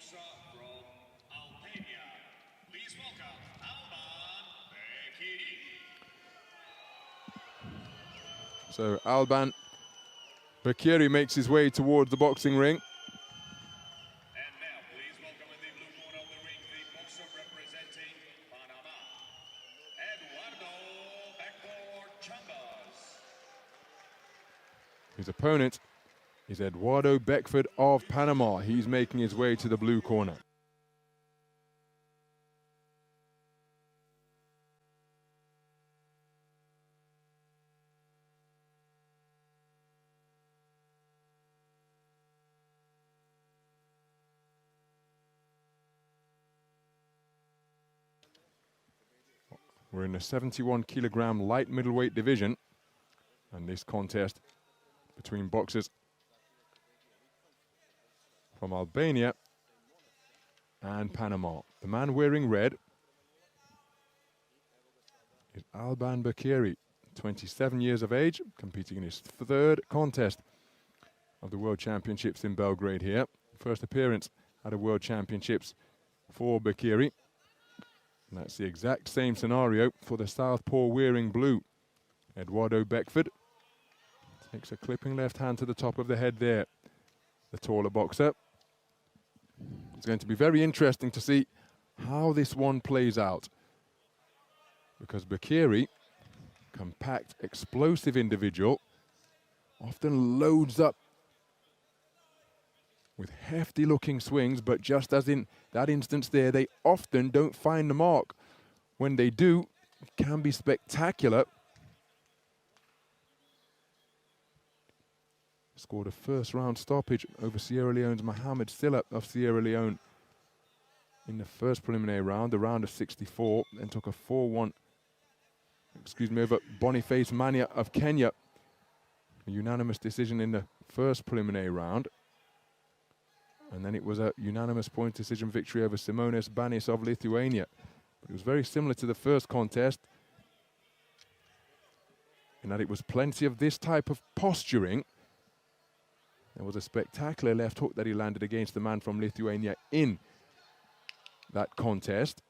boxer from Albania. Please welcome Alban Beqiri. So Alban Beqiri makes his way towards the boxing ring. And now, please welcome in the blue corner of the ring, the boxer representing Panama, Beqiri. His opponent is Eduardo Beckford of Panama. He's making his way to the blue corner. We're in the 71-kilogram light middleweight division, and this contest between boxers from Albania and Panama. The man wearing red is Alban Beqiri, 27 years of age, competing in his third contest of the World Championships in Belgrade here. First appearance at the World Championships for Beqiri. And that's the exact same scenario for the southpaw wearing blue, Eduardo Beckford. Takes a clipping left hand to the top of the head there, the taller boxer. It's going to be very interesting to see how this one plays out, because Beqiri, compact, explosive individual, often loads up with hefty looking swings, but just as in that instance there, they often don't find the mark. When they do, it can be spectacular. Scored a first round stoppage over Sierra Leone's Mohamed Silla of Sierra Leone in the first preliminary round, the round of 64, then took a 4-1, over Boniface Mania of Kenya. A unanimous decision in the first preliminary round. And then it was a unanimous point decision victory over Simonas Banis of Lithuania. But it was very similar to the first contest, in that it was plenty of this type of posturing. There was a spectacular left hook that he landed against the man from Lithuania in that contest.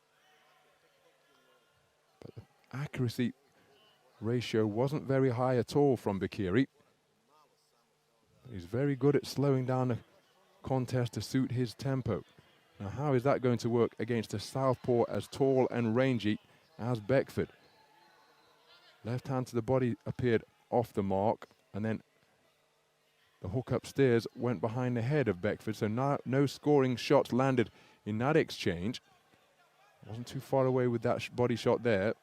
But the accuracy ratio wasn't very high at all from Beqiri. He's very good at slowing down the contest to suit his tempo. Now, how is that going to work against a southpaw as tall and rangy as Beckford? Left hand to the body appeared off the mark, and then the hook upstairs went behind the head of Beckford, so no scoring shots landed in that exchange. Wasn't too far away with that body shot there.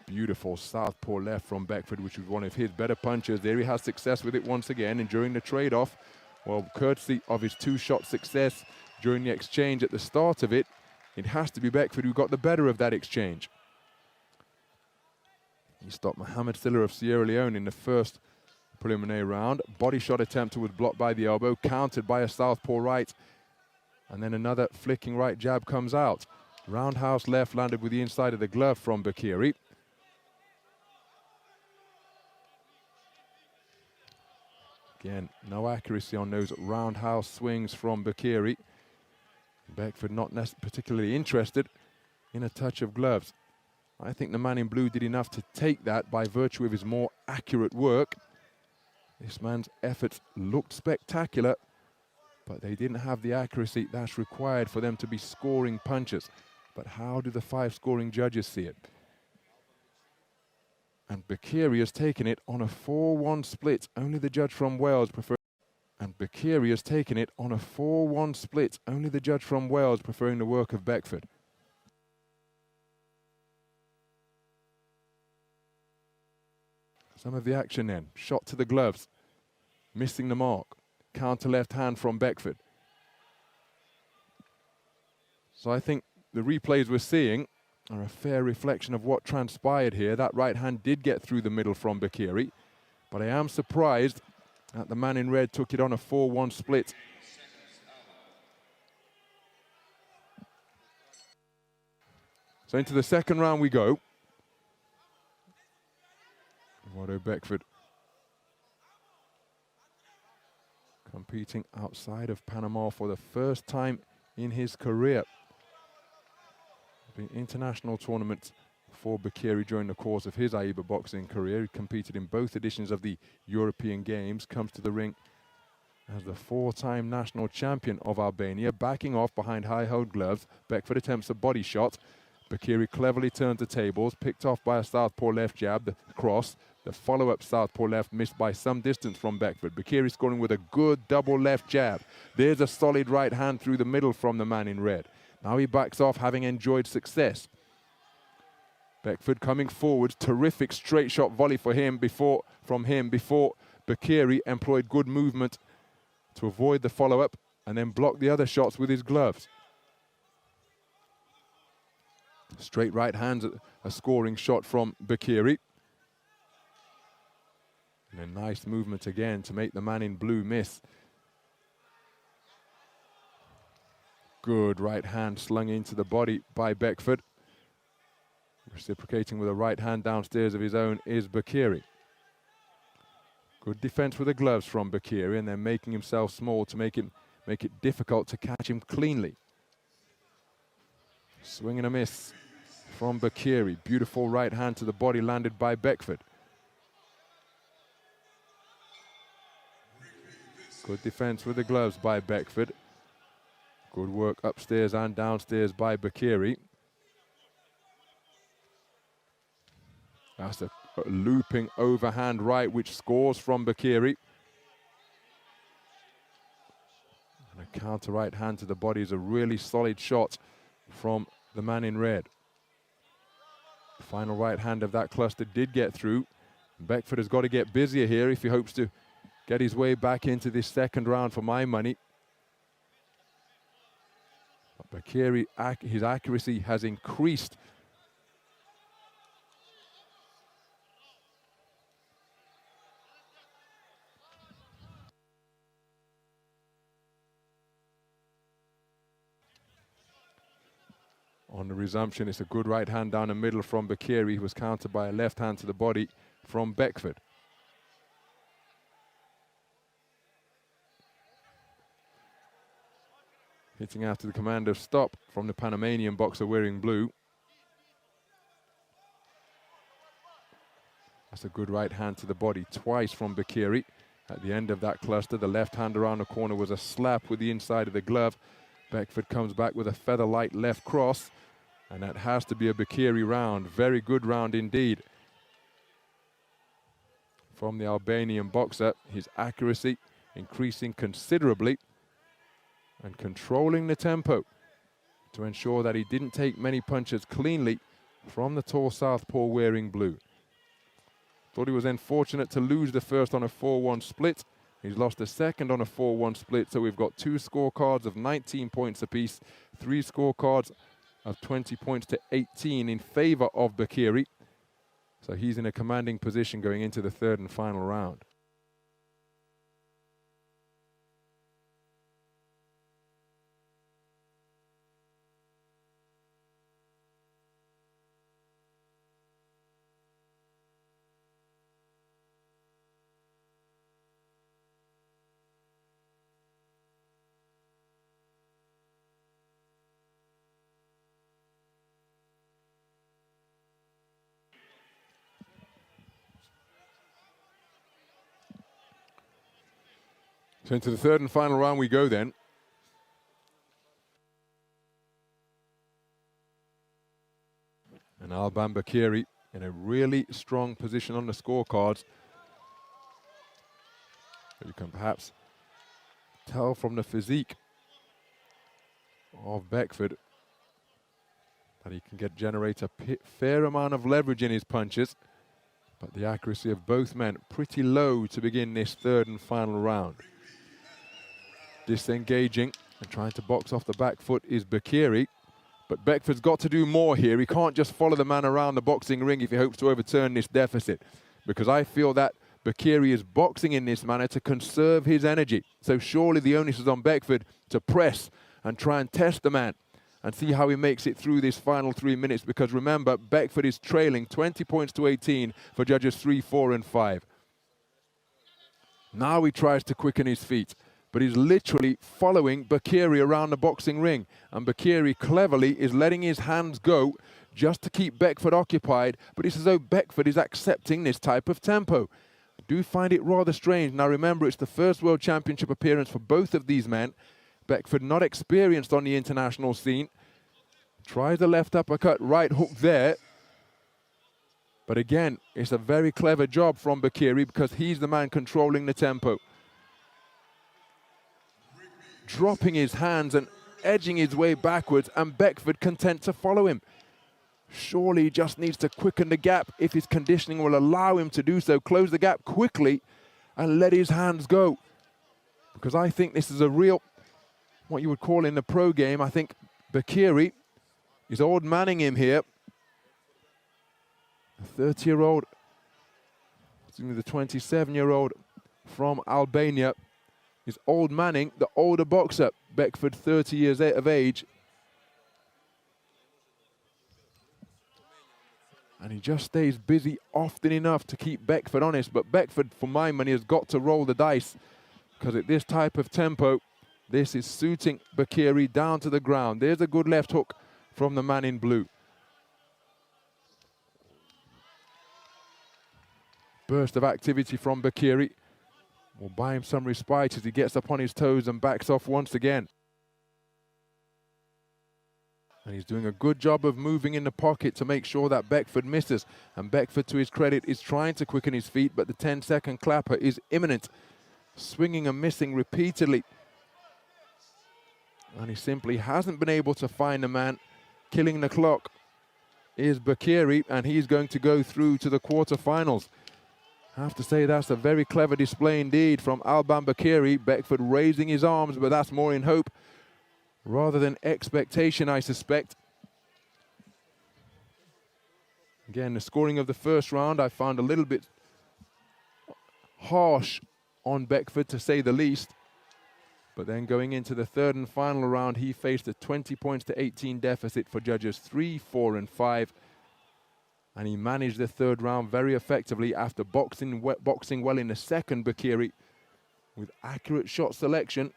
Beautiful southpaw left from Beckford, which was one of his better punches. There he has success with it once again, and during the trade-off, well, courtesy of his two-shot success during the exchange at the start of it, it has to be Beckford who got the better of that exchange. He stopped Mohamed Silla of Sierra Leone in the first preliminary round. Body shot attempt was blocked by the elbow, countered by a southpaw right, and then another flicking right jab comes out. Roundhouse left landed with the inside of the glove from Beqiri. Again, no accuracy on those roundhouse swings from Beqiri. Beckford not particularly interested in a touch of gloves. I think the man in blue did enough to take that by virtue of his more accurate work. This man's efforts looked spectacular, but they didn't have the accuracy that's required for them to be scoring punches. But how do the 5 scoring judges see it? And Beqiri has taken it on a 4-1 split. Only the judge from Wales preferring. And Beqiri has taken it on a 4-1 split. Only the judge from Wales preferring the work of Beckford. Some of the action then. Shot to the gloves. Missing the mark. Counter left hand from Beckford. So I think the replays we're seeing are a fair reflection of what transpired here. That right hand did get through the middle from Beqiri, but I am surprised that the man in red took it on a 4-1 split. So into the second round we go. Eduardo Beckford competing outside of Panama for the first time in his career. Been international tournaments for Beqiri during the course of his Aiba boxing career. He competed in both editions of the European Games, comes to the ring as the 4-time national champion of Albania, backing off behind high-held gloves. Beqford attempts a body shot. Beqiri cleverly turned the tables, picked off by a southpaw left jab, the cross. The follow-up southpaw left missed by some distance from Beqford. Beqiri scoring with a good double left jab. There's a solid right hand through the middle from the man in red. Now he backs off, having enjoyed success. Beqford coming forward, terrific straight shot volley from him before Beqiri employed good movement to avoid the follow-up and then block the other shots with his gloves. Straight right hands, a scoring shot from Beqiri. And a nice movement again to make the man in blue miss. Good right hand slung into the body by Beqford. Reciprocating with a right hand downstairs of his own is Beqiri. Good defense with the gloves from Beqiri, and then making himself small to make it difficult to catch him cleanly. Swing and a miss from Beqiri. Beautiful right hand to the body landed by Beqford. Good defense with the gloves by Beqford. Good work upstairs and downstairs by Beqiri. That's a looping overhand right which scores from Beqiri. And a counter right hand to the body is a really solid shot from the man in red. The final right hand of that cluster did get through. Beqford has got to get busier here if he hopes to get his way back into this second round for my money. But Beqiri, his accuracy has increased. On the resumption, it's a good right hand down the middle from Beqiri, who was countered by a left hand to the body from Beqford. Hitting after the command of stop from the Panamanian boxer wearing blue. That's a good right hand to the body twice from Beqiri. At the end of that cluster, the left hand around the corner was a slap with the inside of the glove. Beqford comes back with a feather light left cross, and that has to be a Beqiri round. Very good round indeed from the Albanian boxer. His accuracy increasing considerably and controlling the tempo to ensure that he didn't take many punches cleanly from the tall southpaw wearing blue. Thought he was then fortunate to lose the first on a 4-1 split. He's lost the second on a 4-1 split, so we've got 2 scorecards of 19 points apiece, 3 scorecards of 20 points to 18 in favor of Beqiri. So he's in a commanding position going into the third and final round. So into the third and final round we go then. And Alban Beqiri in a really strong position on the scorecards. But you can perhaps tell from the physique of Beqford that he can generate a fair amount of leverage in his punches. But the accuracy of both men pretty low to begin this third and final round. Disengaging and trying to box off the back foot is Beqiri. But Beqford's got to do more here. He can't just follow the man around the boxing ring if he hopes to overturn this deficit. Because I feel that Beqiri is boxing in this manner to conserve his energy. So surely the onus is on Beqford to press and try and test the man and see how he makes it through this final 3 minutes. Because remember, Beqford is trailing 20 points to 18 for judges 3, 4 and 5. Now he tries to quicken his feet. but he's literally following Beqiri around the boxing ring. And Beqiri cleverly is letting his hands go just to keep Beckford occupied, but it's as though Beckford is accepting this type of tempo. I do find it rather strange. Now remember, it's the first World Championship appearance for both of these men. Beckford not experienced on the international scene. Tries the left uppercut, right hook there. But again, it's a very clever job from Beqiri because he's the man controlling the tempo. Dropping his hands and edging his way backwards, and Beckford content to follow him. Surely he just needs to quicken the gap if his conditioning will allow him to do so. Close the gap quickly and let his hands go. Because I think this is a real, what you would call in the pro game, I think Beqiri is old manning him here. The 30-year-old, the 27-year-old from Albania is old manning the older boxer. Beckford, 30 years of age. And he just stays busy often enough to keep Beckford honest. But Beckford, for my money, has got to roll the dice. Because at this type of tempo, this is suiting Beqiri down to the ground. There's a good left hook from the man in blue. Burst of activity from Beqiri will buy him some respite as he gets up on his toes and backs off once again. And he's doing a good job of moving in the pocket to make sure that Beckford misses. And Beckford, to his credit, is trying to quicken his feet, but the 10-second clapper is imminent. Swinging and missing repeatedly. And he simply hasn't been able to find the man. Killing the clock is Beqiri, and he's going to go through to the quarterfinals. I have to say that's a very clever display indeed from Alban Beqiri. Beckford raising his arms, but that's more in hope rather than expectation, I suspect. Again, the scoring of the first round I found a little bit harsh on Beckford, to say the least. But then going into the third and final round, he faced a 20 points to 18 deficit for judges 3, 4, and 5. And he managed the third round very effectively after boxing well in the second, Beqiri, with accurate shot selection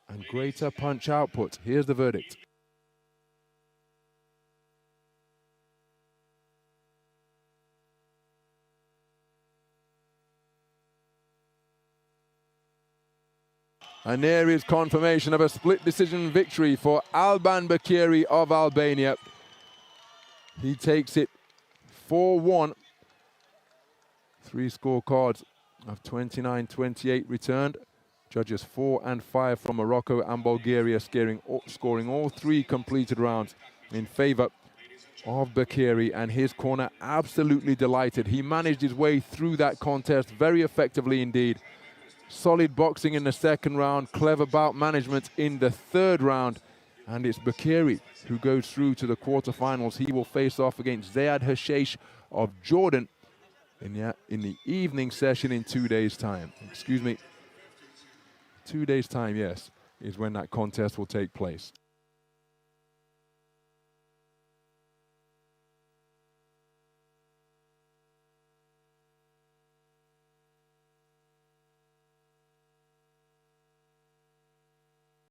and greater punch output. Here's the verdict. And there is confirmation of a split decision victory for Alban Beqiri of Albania. He takes it 4-1. 3 scorecards of 29-28 returned. Judges 4 and 5 from Morocco and Bulgaria scoring all 3 completed rounds in favor of Beqiri, and his corner absolutely delighted. He managed his way through that contest very effectively indeed. Solid boxing in the second round, clever bout management in the third round, and it's Beqiri who goes through to the quarterfinals. He will face off against Zayad Hashesh of Jordan in the evening session in 2 days' time. Excuse me. 2 days' time, yes, is when that contest will take place.